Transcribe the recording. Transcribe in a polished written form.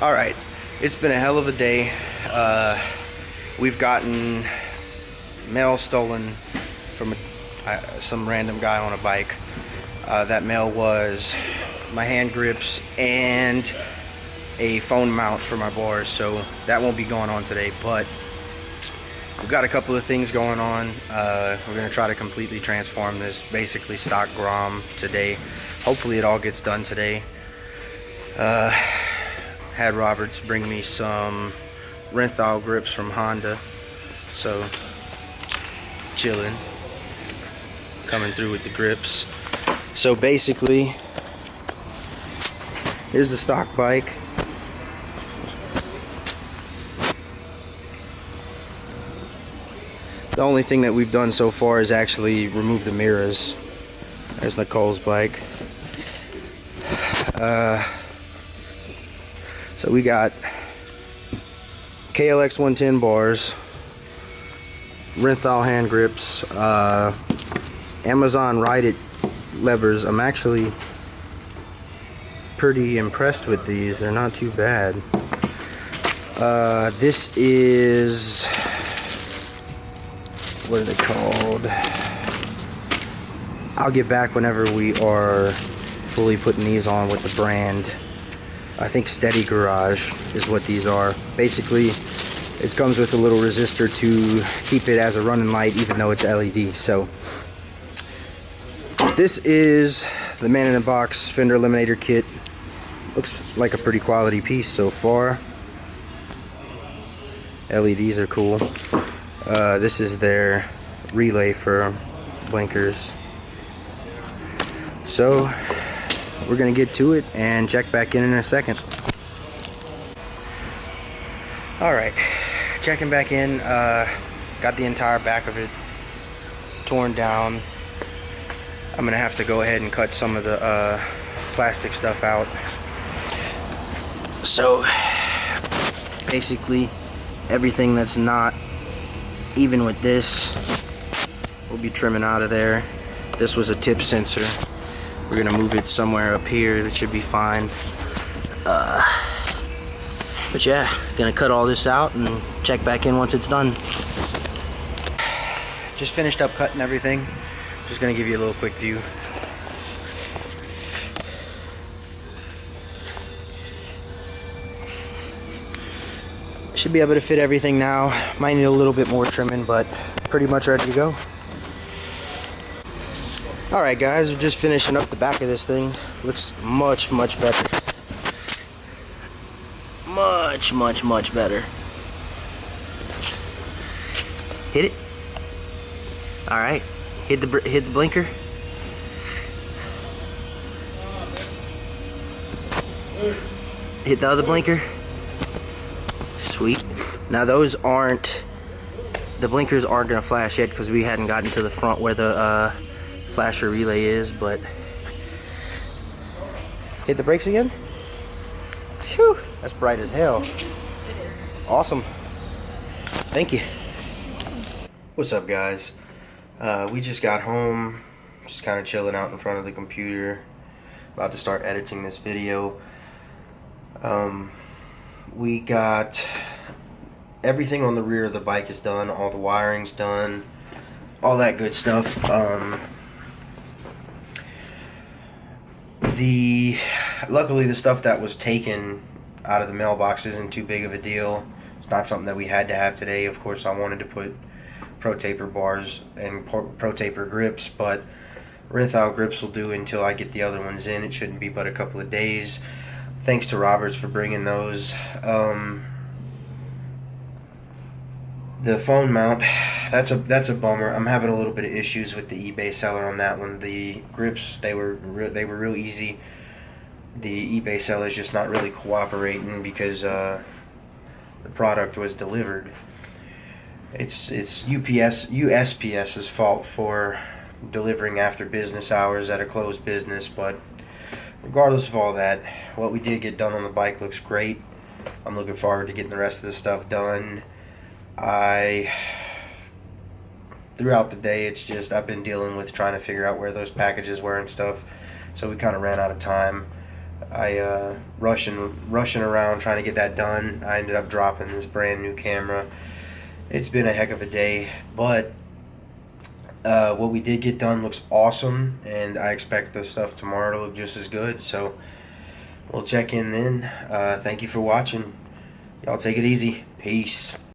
Alright, it's been a hell of a day. We've gotten mail stolen from some random guy on a bike. That mail was my hand grips and a phone mount for my bars, so that won't be going on today, but we've got a couple of things going on. We're going to try to completely transform this basically stock Grom today. Hopefully it all gets done today. Had Roberts bring me some Renthal grips from Honda, so chilling, coming through with the grips. So basically, here's the stock bike. The only thing that we've done so far is actually remove the mirrors. There's Nicole's bike. So we got KLX 110 bars, Renthal hand grips, Amazon Ride-It levers. I'm actually pretty impressed with these. They're not too bad. This is, what are they called? I'll get back whenever we are fully putting these on with the brand. I think Steady Garage is what these are. Basically, it comes with a little resistor to keep it as a running light even though it's LED. So this is the Man in the Box Fender Eliminator kit. Looks like a pretty quality piece so far. LEDs are cool. This is their relay for blinkers. So we're gonna get to it and check back in a second. Alright, checking back in. Got the entire back of it torn down. I'm gonna have to go ahead and cut some of the plastic stuff out. So basically everything that's not even with this we'll be trimming out of there. This was a tip sensor. We're gonna move it somewhere up here. That should be fine. But yeah, gonna cut all this out and check back in once it's done. Just finished up cutting everything. Just gonna give you a little quick view. Should be able to fit everything now. Might need a little bit more trimming, but pretty much ready to go. Alright guys, we're just finishing up the back of this thing. Looks much better. Much better. Hit it. Alright, hit the blinker. Hit the other blinker. Sweet. Now those aren't, the blinkers aren't gonna flash yet because we hadn't gotten to the front where the flasher relay is, but hit the brakes again. Phew, that's bright as hell. Awesome. Thank you. What's up guys? We just got home, just kind of chilling out in front of the computer, about to start editing this video. We got everything on the rear of the bike is done, all the wiring's done, all that good stuff. Luckily the stuff that was taken out of the mailbox isn't too big of a deal. It's not something that we had to have today. Of course I wanted to put Pro Taper bars and Pro Taper grips, but Renthal grips will do until I get the other ones in. It shouldn't be but a couple of days. Thanks to Roberts for bringing those. The phone mount, that's a bummer. I'm having a little bit of issues with the eBay seller on that one. The grips, they were real easy. The eBay seller's just not really cooperating because the product was delivered. It's USPS's fault for delivering after business hours at a closed business, but regardless of all that, what we did get done on the bike looks great. I'm looking forward to getting the rest of this stuff done. Throughout the day, it's just I've been dealing with trying to figure out where those packages were and stuff, so we kind of ran out of time. rushing around trying to get that done. I ended up dropping this brand new camera. It's been a heck of a day, but what we did get done looks awesome, and I expect the stuff tomorrow to look just as good. So we'll check in then. Thank you for watching. Y'all take it easy. Peace.